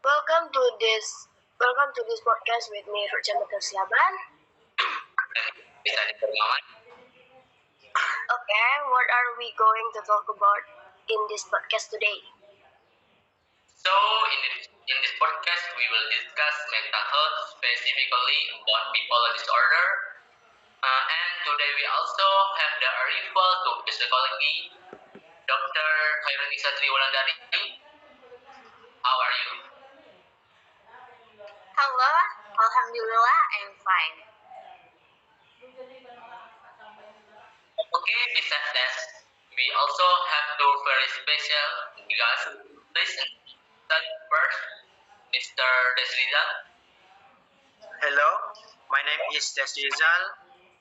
Welcome to this Welcome to this podcast with me Ruchamata Siaban. Bisa dipermawan. Okay, what are we going to talk about in this podcast today? So in this podcast, we will discuss mental health, specifically about bipolar disorder. And today we also have the arrival to psychology, Dr. Khairunisa Triwulandari. How are you? Hello, Alhamdulillah, I'm fine. Okay, besides that, we also have two very special guests. Please start first, Mr. Desrizal. Hello, my name is Des Rizal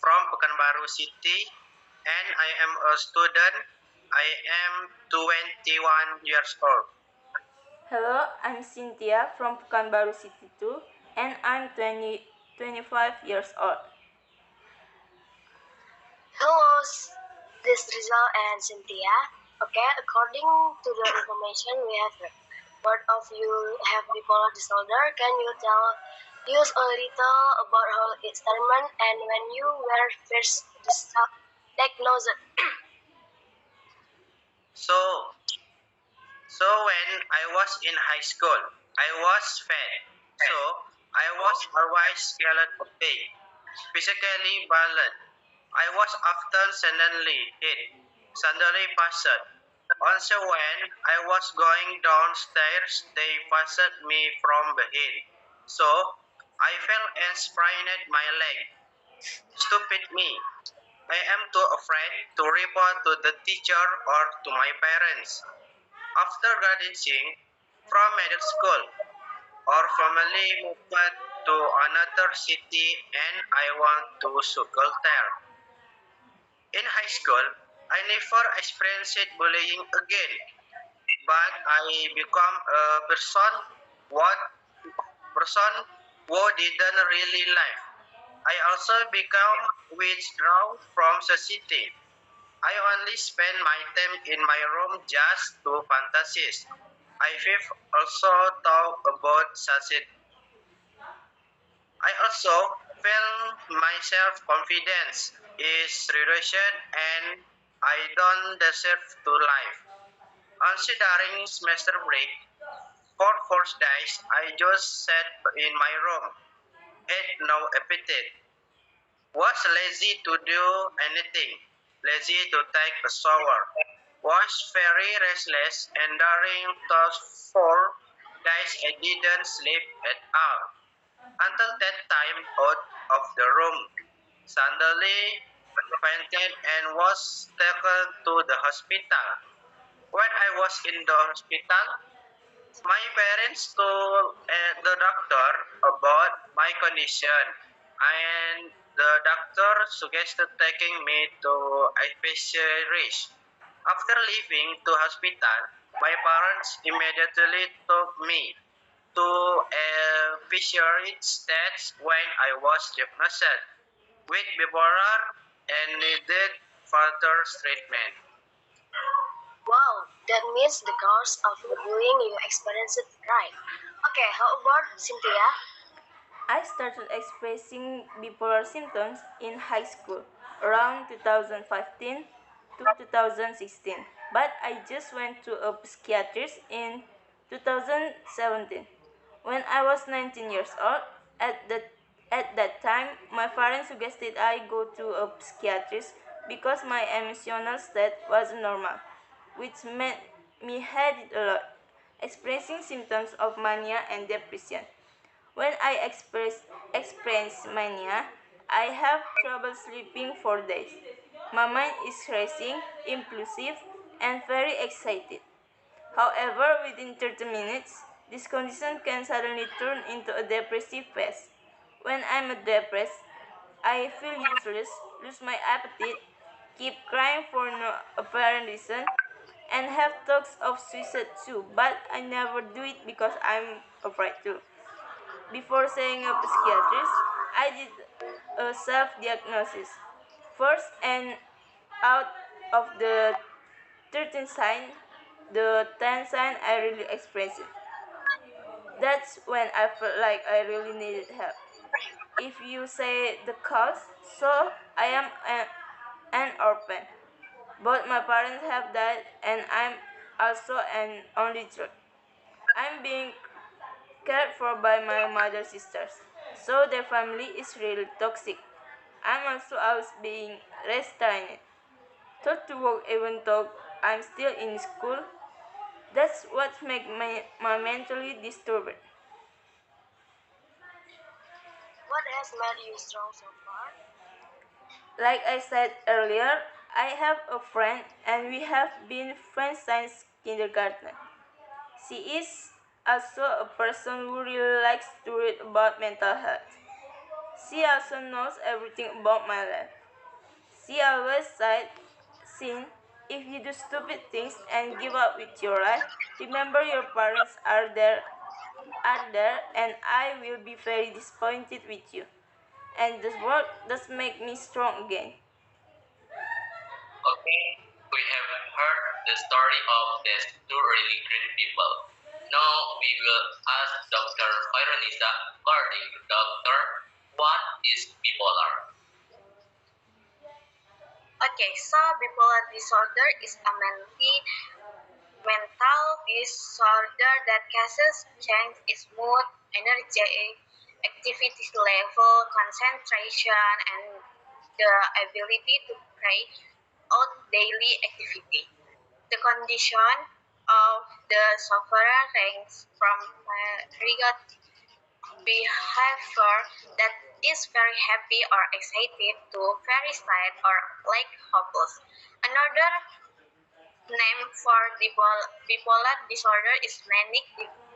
from Pekanbaru City and I am a student. I am 21 years old. Hello, I'm Cynthia from Pekanbaru City 2 and I'm 25 years old. Hello, this Rizal and Cynthia. Okay, according to the information we have heard, both of you have bipolar disorder. Can you tell us a little about how it started and when you were first diagnosed? So, so when I was in high school, I was fat. So I was always scared of pain, physically balanced. I was often suddenly hit, suddenly passed. Also, when I was going downstairs, they passed me from behind. So I fell and sprained my leg. Stupid me. I am too afraid to report to the teacher or to my parents. After graduating from middle school, our family moved to another city and I want to school there. In high school, I never experienced bullying again, but I become a what person who didn't really live. I also become withdrawn from society. I only spend my time in my room just to fantasies. I have also thought about suicide. I also feel my self-confidence is reduced and I don't deserve to live. Considering semester break, for 4 days I just sat in my room, had no appetite, was lazy to do anything, lazy to take a shower, was very restless and during those 4 days I didn't sleep at all. Until that time out of the room, suddenly fainted and was taken to the hospital. When I was in the hospital, my parents told the doctor about my condition, and the doctor suggested taking me to a specialist. After leaving the hospital, my parents immediately took me to a specialist stage when I was diagnosed with bipolar and needed further treatment. Wow, that means the cause of the bullying you experienced, right? Okay, how about Cynthia? I started experiencing bipolar symptoms in high school around 2015 to 2016, but I just went to a psychiatrist in 2017. When I was 19 years old, at that, at that time, my parents suggested I go to a psychiatrist because my emotional state was normal, which made me had it a lot, expressing symptoms of mania and depression. When I experience mania, I have trouble sleeping for days. My mind is racing, impulsive, and very excited. However, within 30 minutes, this condition can suddenly turn into a depressive phase. When I'm depressed, I feel useless, lose my appetite, keep crying for no apparent reason, and have thoughts of suicide too, but I never do it because I'm afraid to. Before seeing a psychiatrist, I did a self diagnosis. First, and out of the 13 signs, the 10 sign I really expressed it. That's when I felt like I really needed help. If you say the cause, so I am an orphan. Both my parents have died, and I'm also an only child. I'm being cared for by my mother's sisters, so their family is really toxic. I'm also always being restrained, taught to work even though I'm still in school. That's what makes my mentally disturbed. What has made you strong so far? Like I said earlier, I have a friend and we have been friends since kindergarten. She is also a person who really likes to read about mental health. She also knows everything about my life. She always said, Sin, if you do stupid things and give up with your life, remember your parents are there and I will be very disappointed with you. And this word does make me strong again. Okay, we have heard the story of these two really great people. Now we will ask Dr. Khaironisa, according to doctor, what is bipolar? Okay, so bipolar disorder is a mental disorder that causes change in mood, energy, activity level, concentration, and the ability to carry out daily activity. The condition of the sufferer ranges from period behavior that is very happy or excited to very sad or like hopeless. Another name for bipolar disorder is manic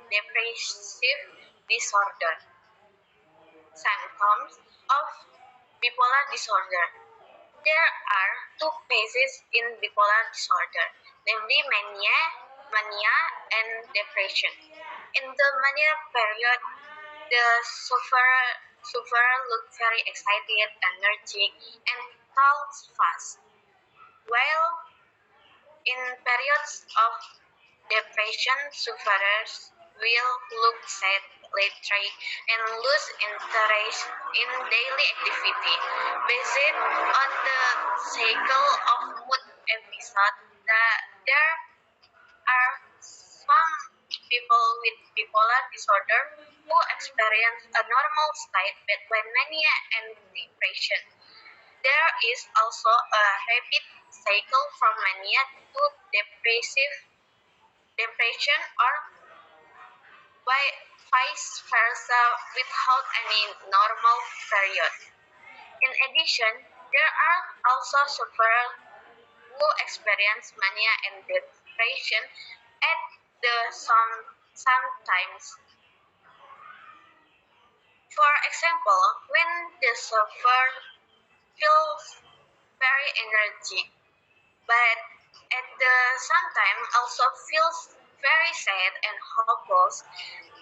depressive disorder. Symptoms of bipolar disorder. There are two phases in bipolar disorder, namely mania, and depression. In the mania period, the sufferer looks very excited, energetic, and talks fast. While in periods of depression, sufferers will look sad, lethargic, and lose interest in daily activity. Based on the cycle of mood episode, there are some people with bipolar disorder who experience a normal state between mania and depression. There is also a rapid cycle from mania to depression or vice versa without any normal period. In addition, there are also sufferers who experience mania and depression at the sometimes. For example, when the sufferer feels very energetic, but at the same time also feels very sad and hopeless,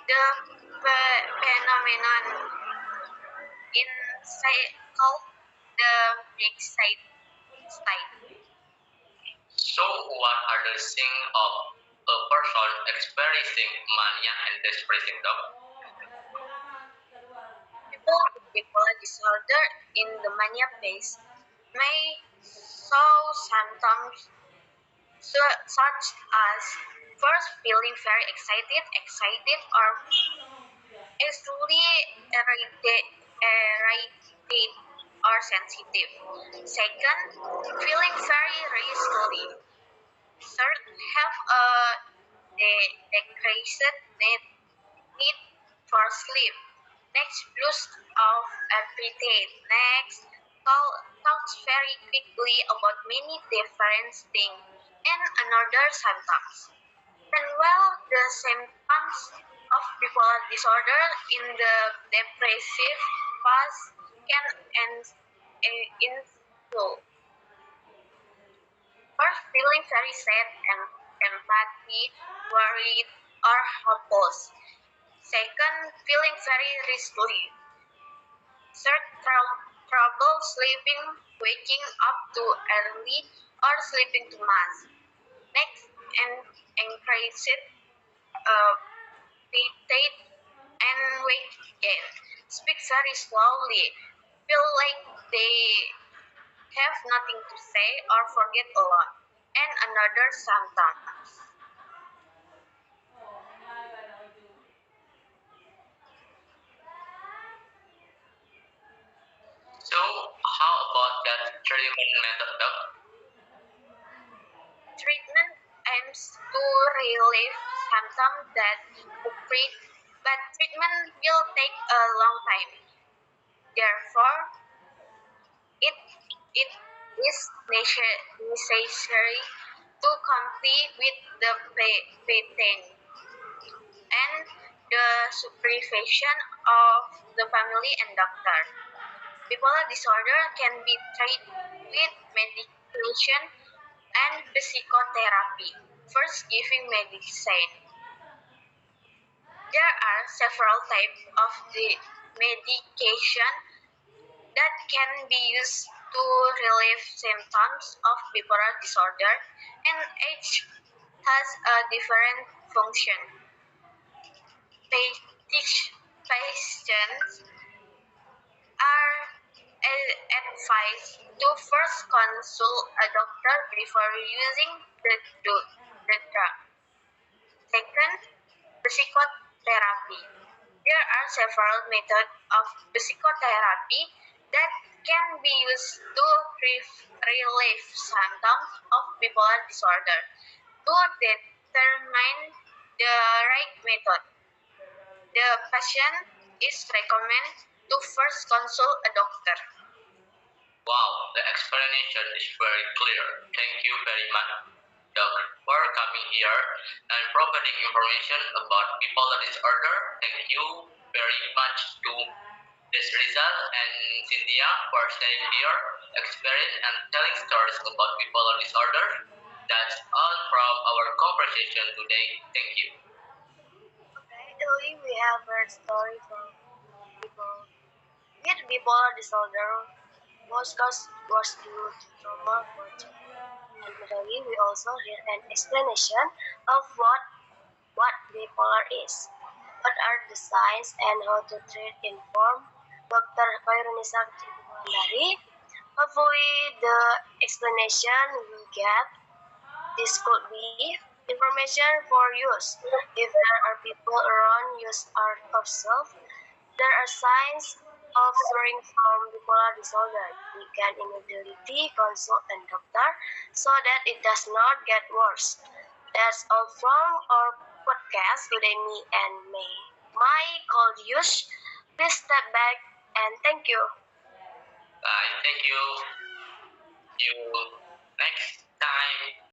the phenomenon in called the big state. So, what are the signs of a person experiencing mania and depression, doc? People with bipolar disorder in the mania phase may show symptoms such as first feeling very excited or easily irritated or sensitive. Second, feeling very restlessly. Third, have a decreased need for sleep. Next, loss of appetite. Next, talks very quickly about many different things and another symptoms. And while the symptoms of bipolar disorder in the depressive phase can end in two. First, feeling very sad and empathy, worried, or hopeless. Second, feeling very restless. Third, trouble sleeping, waking up too early, or sleeping too much. Next, and increased appetite weight gain, speak very slowly, feel like they have nothing to say or forget a lot, and another sometimes. So, how about that treatment method, Doc? Treatment aims to relieve symptoms that occur, but treatment will take a long time. Therefore, it is necessary to comply with the patent and the supervision of the family and doctor. Bipolar disorder can be treated with medication and psychotherapy. First, giving medicine. There are several types of the medication that can be used to relieve symptoms of bipolar disorder, and each has a different function. Patients are advised to first consult a doctor before using the drug. Second, psychotherapy. There are several methods of psychotherapy that can be used to relieve symptoms of bipolar disorder. To determine the right method, the patient is recommended to first consult a doctor. Wow, the explanation is very clear. Thank you very much, Doc, for coming here and providing information about bipolar disorder. Thank you very much to this Rizal and Cynthia for staying here, experience and telling stories about bipolar disorder. That's all from our conversation today. Thank you. Okay, Ellie, we have heard story from people with bipolar disorder. Most cause was due to trauma or childhood. And today we also hear an explanation of what bipolar is, what are the signs, and how to treat inform Dr. Khairunisa Tribulandari. Hopefully, the explanation we get this could be information for use. If there are people around you or observe, there are signs of suffering from bipolar disorder. We can immediately consult a doctor so that it does not get worse. That's all from our podcast today, me and May. My colleagues, please step back and thank you. Bye. Thank you. See you next time.